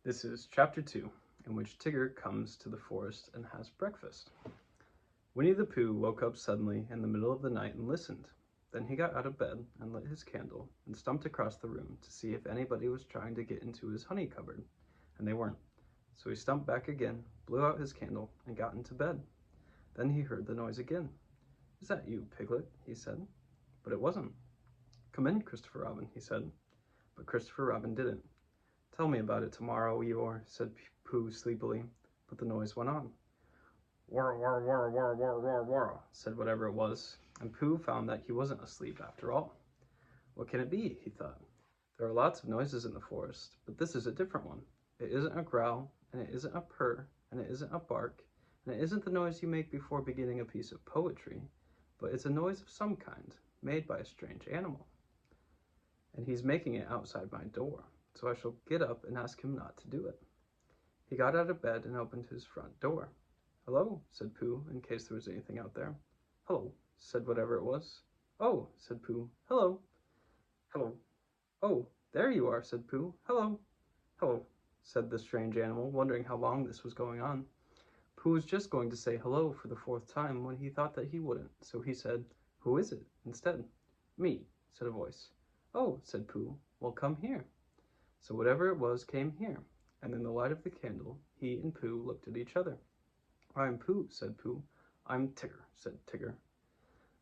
This is Chapter 2, in which Tigger comes to the forest and has breakfast. Winnie the Pooh woke up suddenly in the middle of the night and listened. Then he got out of bed and lit his candle and stumped across the room to see if anybody was trying to get into his honey cupboard, and they weren't. So he stumped back again, blew out his candle, and got into bed. Then he heard the noise again. "Is that you, Piglet?" he said. But it wasn't. "Come in, Christopher Robin," he said. But Christopher Robin didn't. "Tell me about it tomorrow, Eeyore," said Pooh sleepily, but the noise went on. "Whir, whir, whir, whir, whir, whir, whir," said whatever it was, and Pooh found that he wasn't asleep after all. What can it be, he thought. There are lots of noises in the forest, but this is a different one. It isn't a growl, and it isn't a purr, and it isn't a bark, and it isn't the noise you make before beginning a piece of poetry, but it's a noise of some kind, made by a strange animal. And he's making it outside my door, so I shall get up and ask him not to do it. He got out of bed and opened his front door. "Hello," said Pooh, in case there was anything out there. "Hello," said whatever it was. "Oh," said Pooh. "Hello." "Hello." "Oh, there you are," said Pooh. "Hello." "Hello," said the strange animal, wondering how long this was going on. Pooh was just going to say hello for the fourth time when he thought that he wouldn't, so he said, "Who is it?" instead. "Me," said a voice. "Oh," said Pooh. "Well, come here." So whatever it was came here, and in the light of the candle, he and Pooh looked at each other. "I'm Pooh," said Pooh. "I'm Tigger," said Tigger.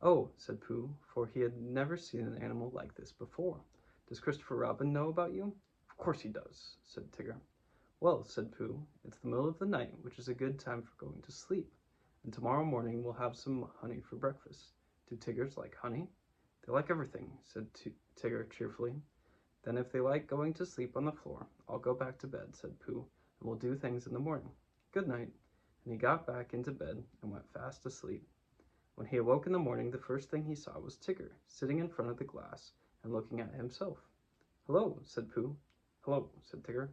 "Oh," said Pooh, for he had never seen an animal like this before. "Does Christopher Robin know about you?" "Of course he does," said Tigger. "Well," said Pooh, "it's the middle of the night, which is a good time for going to sleep, and tomorrow morning we'll have some honey for breakfast. Do Tiggers like honey?" "They like everything," said Tigger cheerfully. "Then if they like going to sleep on the floor, I'll go back to bed," said Pooh, "and we'll do things in the morning. Good night." And he got back into bed and went fast asleep. When he awoke in the morning, the first thing he saw was Tigger, sitting in front of the glass and looking at himself. "Hello," said Pooh. "Hello," said Tigger.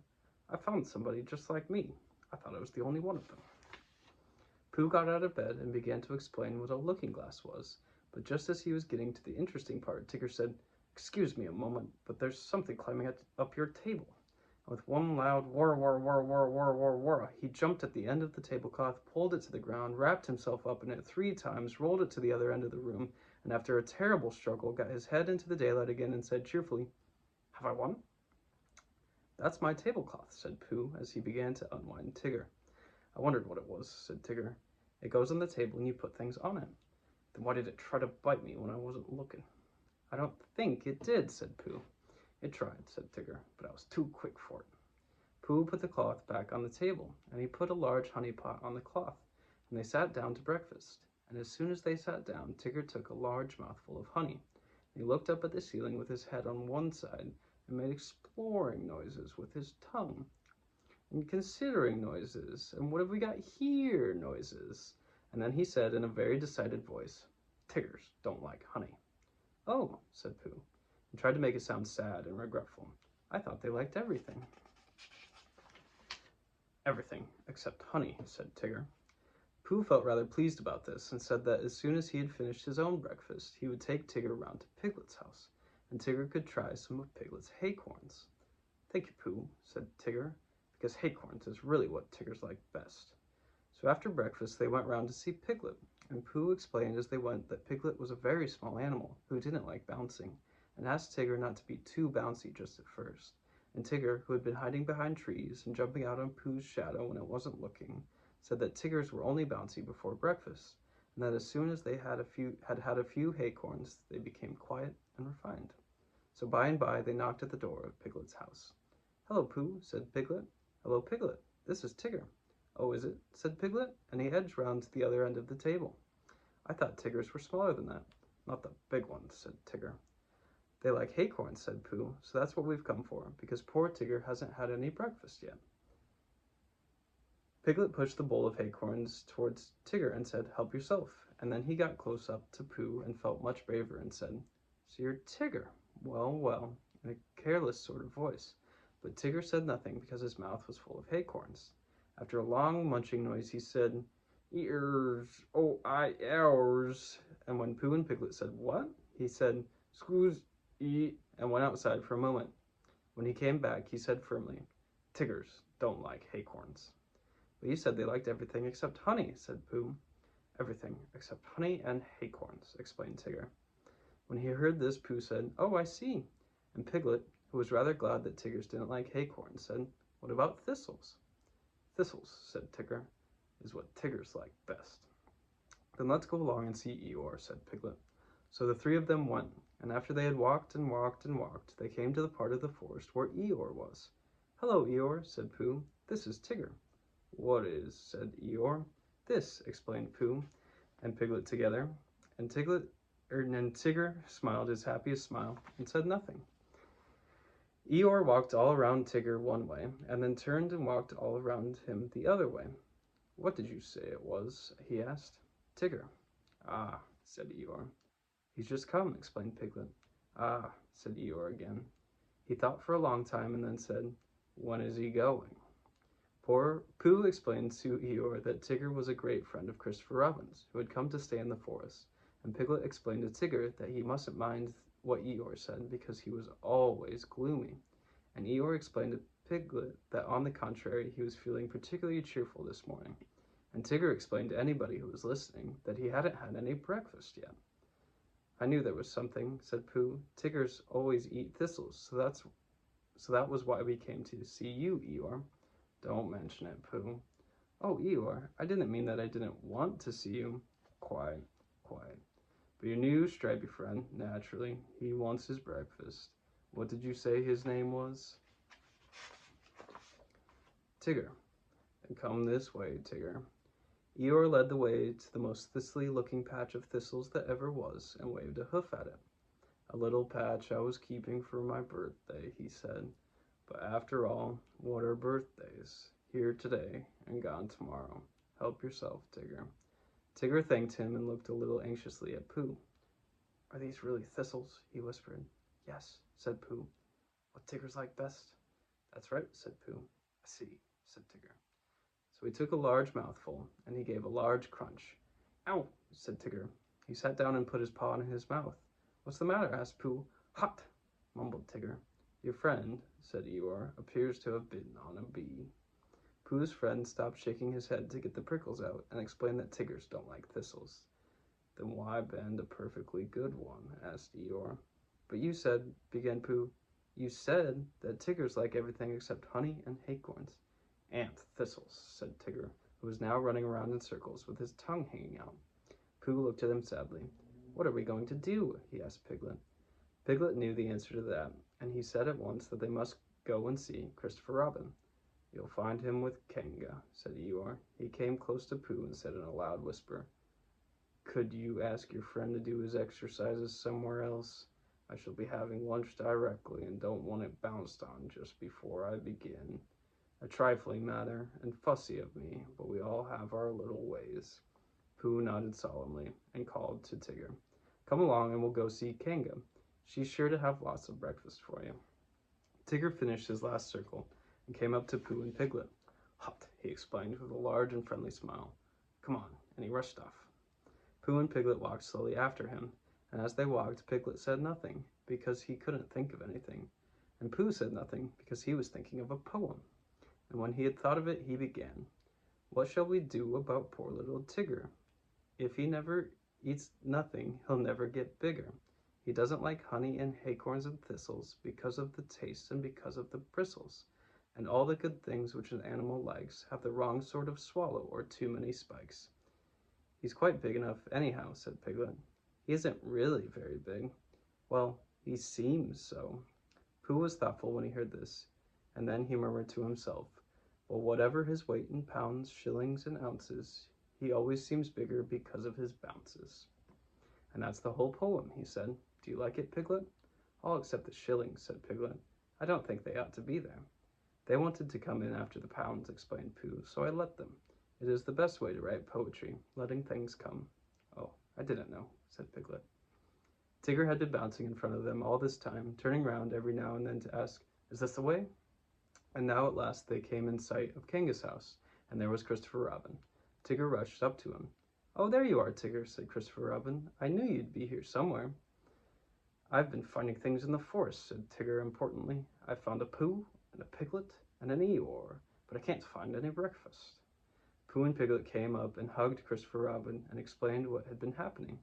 "I found somebody just like me. I thought I was the only one of them." Pooh got out of bed and began to explain what a looking glass was, but just as he was getting to the interesting part, Tigger said, "Excuse me a moment, but there's something climbing up your table." And with one loud whir, whir, whir, whir, whir, whir, whir, he jumped at the end of the tablecloth, pulled it to the ground, wrapped himself up in it 3 times, rolled it to the other end of the room, and after a terrible struggle, got his head into the daylight again and said cheerfully, "Have I won?" "That's my tablecloth," said Pooh, as he began to unwind Tigger. "I wondered what it was," said Tigger. "It goes on the table and you put things on it." "Then why did it try to bite me when I wasn't looking?" "I don't think it did," said Pooh. "It tried," said Tigger, "but I was too quick for it." Pooh put the cloth back on the table, and he put a large honey pot on the cloth, and they sat down to breakfast. And as soon as they sat down, Tigger took a large mouthful of honey. He looked up at the ceiling with his head on one side and made exploring noises with his tongue, and considering noises, and "What have we got here?" noises. And then he said in a very decided voice, "Tiggers don't like honey." "Oh," said Pooh, and tried to make it sound sad and regretful. "I thought they liked everything." "Everything except honey," said Tigger. Pooh felt rather pleased about this, and said that as soon as he had finished his own breakfast, he would take Tigger round to Piglet's house, and Tigger could try some of Piglet's acorns. "Thank you, Pooh," said Tigger, because acorns is really what Tiggers like best. So after breakfast they went round to see Piglet, and Pooh explained as they went that Piglet was a very small animal who didn't like bouncing, and asked Tigger not to be too bouncy just at first. And Tigger, who had been hiding behind trees and jumping out on Pooh's shadow when it wasn't looking, said that Tiggers were only bouncy before breakfast, and that as soon as they had had a few acorns, they became quiet and refined. So by and by they knocked at the door of Piglet's house. "Hello, Pooh," said Piglet. "Hello, Piglet. This is Tigger." "Oh, is it?" said Piglet, and he edged round to the other end of the table. "I thought Tiggers were smaller than that." "Not the big ones," said Tigger. "They like acorns," said Pooh, "so that's what we've come for, because poor Tigger hasn't had any breakfast yet." Piglet pushed the bowl of acorns towards Tigger and said, "Help yourself." And then he got close up to Pooh and felt much braver and said, "So you're Tigger? Well, well," in a careless sort of voice. But Tigger said nothing because his mouth was full of acorns. After a long munching noise, he said, "Ears, oh, ours." And when Pooh and Piglet said, "What?" he said, "Scuse, and went outside for a moment. When he came back, he said firmly, Tiggers don't like acorns. But you said they liked everything except honey, said Pooh. Everything except honey and acorns, explained Tigger. When he heard this, Pooh said, "Oh, I see." And Piglet, who was rather glad that Tiggers didn't like acorns, said, "What about thistles?" "Thistles," said Tigger, "is what Tiggers like best." "Then let's go along and see Eeyore," said Piglet. So the three of them went, and after they had walked and walked and walked, they came to the part of the forest where Eeyore was. "Hello, Eeyore," said Pooh. "This is Tigger." "What is?" said Eeyore. "This," explained Pooh and Piglet together, and Tigger smiled his happiest smile and said nothing. Eeyore walked all around Tigger one way, and then turned and walked all around him the other way. "What did you say it was?" he asked. "Tigger." "Ah," said Eeyore. "He's just come," explained Piglet. "Ah," said Eeyore again. He thought for a long time and then said, "When is he going?" Pooh explained to Eeyore that Tigger was a great friend of Christopher Robin's, who had come to stay in the forest, and Piglet explained to Tigger that he mustn't mind what Eeyore said because he was always gloomy, and Eeyore explained to Piglet that on the contrary he was feeling particularly cheerful this morning, and Tigger explained to anybody who was listening that he hadn't had any breakfast yet. "I knew there was something," said Pooh. "Tiggers always eat thistles, so that was why we came to see you, Eeyore." "Don't mention it, Pooh." "Oh, Eeyore, I didn't mean that I didn't want to see you." "Quiet, quiet. But your new stripy friend, naturally, he wants his breakfast. What did you say his name was?" "Tigger." "Then come this way, Tigger." Eeyore led the way to the most thistly-looking patch of thistles that ever was, and waved a hoof at it. "A little patch I was keeping for my birthday," he said. "But after all, what are birthdays? Here today and gone tomorrow. Help yourself, Tigger." Tigger thanked him and looked a little anxiously at Pooh. "Are these really thistles?" he whispered. "Yes," said Pooh. "What Tiggers like best?" "That's right," said Pooh. "I see," said Tigger. So he took a large mouthful, and he gave a large crunch. "Ow!" said Tigger. He sat down and put his paw in his mouth. "What's the matter?" asked Pooh. "Hot!" mumbled Tigger. "Your friend," said Eeyore, "appears to have bitten on a bee." Pooh's friend stopped shaking his head to get the prickles out and explained that Tiggers don't like thistles. "Then why bend a perfectly good one?" asked Eeyore. "But you said," began Pooh. "You said that Tiggers like everything except honey and acorns." "And thistles," said Tigger, who was now running around in circles with his tongue hanging out. Pooh looked at him sadly. "What are we going to do?" he asked Piglet. Piglet knew the answer to that, and he said at once that they must go and see Christopher Robin. "You'll find him with Kanga," said Eeyore. He came close to Pooh and said in a loud whisper, "Could you ask your friend to do his exercises somewhere else? I shall be having lunch directly and don't want it bounced on just before I begin. A trifling matter and fussy of me, but we all have our little ways." Pooh nodded solemnly and called to Tigger, "Come along and we'll go see Kanga. She's sure to have lots of breakfast for you." Tigger finished his last circle and came up to Pooh and Piglet. "Hot," he explained with a large and friendly smile. "Come on," and he rushed off. Pooh and Piglet walked slowly after him, and as they walked, Piglet said nothing, because he couldn't think of anything, and Pooh said nothing, because he was thinking of a poem. And when he had thought of it, he began. "What shall we do about poor little Tigger? If he never eats nothing, he'll never get bigger. He doesn't like honey and acorns and thistles because of the taste and because of the bristles. And all the good things which an animal likes have the wrong sort of swallow or too many spikes." "He's quite big enough anyhow," said Piglet. "He isn't really very big." "Well, he seems so." Pooh was thoughtful when he heard this, and then he murmured to himself, "Well, whatever his weight in pounds, shillings, and ounces, he always seems bigger because of his bounces." "And that's the whole poem," he said. "Do you like it, Piglet?" "All except the shillings," said Piglet. "I don't think they ought to be there." "They wanted to come in after the pounds," explained Pooh, "so I let them. It is the best way to write poetry, letting things come." "Oh, I didn't know," said Piglet. Tigger had been bouncing in front of them all this time, turning round every now and then to ask, "Is this the way?" And now at last they came in sight of Kanga's house, and there was Christopher Robin. Tigger rushed up to him. "Oh, there you are, Tigger," said Christopher Robin. "I knew you'd be here somewhere." "I've been finding things in the forest," said Tigger importantly. "I found a Pooh, and a Piglet, and an Eeyore, but I can't find any breakfast." Pooh and Piglet came up and hugged Christopher Robin and explained what had been happening.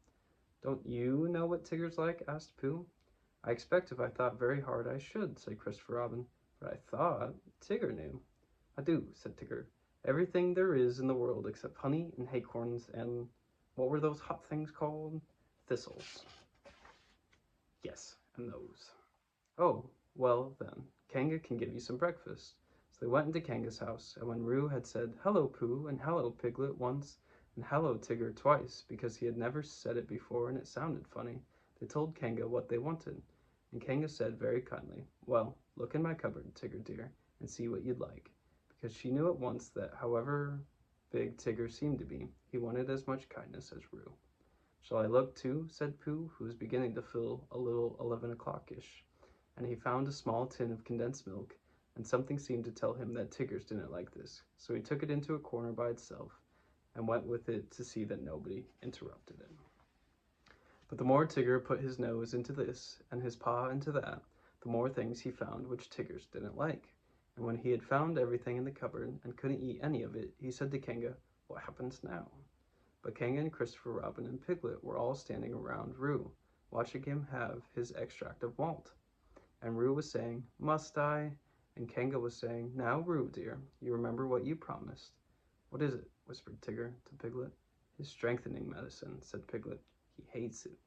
"Don't you know what Tigger's like?" asked Pooh. "I expect if I thought very hard I should," said Christopher Robin, "but I thought Tigger knew." "I do," said Tigger. "Everything there is in the world except honey and acorns and, what were those hot things called? Thistles." "Yes, and those." "Oh, well then, Kanga can give you some breakfast." So they went into Kanga's house, and when Roo had said "Hello, Pooh," and "Hello, Piglet" once, and "Hello, Tigger" twice, because he had never said it before and it sounded funny, they told Kanga what they wanted. And Kanga said very kindly, "Well, look in my cupboard, Tigger dear, and see what you'd like," because she knew at once that however big Tigger seemed to be, he wanted as much kindness as Roo. "Shall I look too?" said Pooh, who was beginning to feel a little 11 o'clock-ish. And he found a small tin of condensed milk, and something seemed to tell him that Tigger's didn't like this, so he took it into a corner by itself and went with it to see that nobody interrupted it. But the more Tigger put his nose into this and his paw into that, the more things he found which Tigger's didn't like. And when he had found everything in the cupboard and couldn't eat any of it, he said to Kanga, "What happens now?" But Kanga and Christopher Robin and Piglet were all standing around Roo, watching him have his extract of malt. And Roo was saying, "Must I?" And Kanga was saying, "Now, Roo, dear, you remember what you promised." "What is it?" whispered Tigger to Piglet. "His strengthening medicine," said Piglet. "He hates it."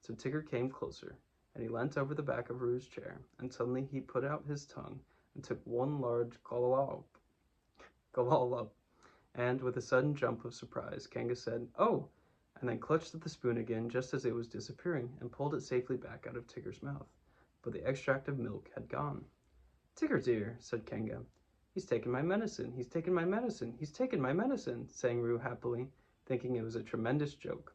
So Tigger came closer, and he leant over the back of Roo's chair, and suddenly he put out his tongue and took one large gulp, and with a sudden jump of surprise, Kanga said, "Oh!" and then clutched at the spoon again just as it was disappearing, and pulled it safely back out of Tigger's mouth. But the extract of milk had gone. "Tigger dear," said Kanga. "He's taken my medicine, he's taken my medicine, he's taken my medicine," sang Roo happily, thinking it was a tremendous joke.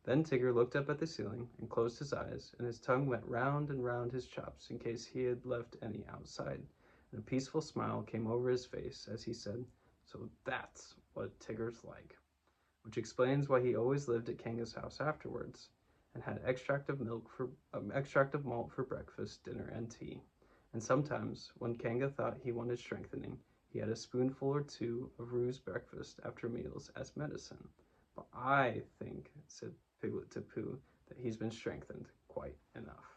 Then Tigger looked up at the ceiling and closed his eyes, and his tongue went round and round his chops in case he had left any outside, and a peaceful smile came over his face as he said, "So that's what Tigger's like," which explains why he always lived at Kanga's house afterwards, and had extract of malt for breakfast, dinner, and tea. And sometimes, when Kanga thought he wanted strengthening, he had a spoonful or two of Roo's breakfast after meals as medicine. "But I think," said Piglet to Pooh, "that he's been strengthened quite enough."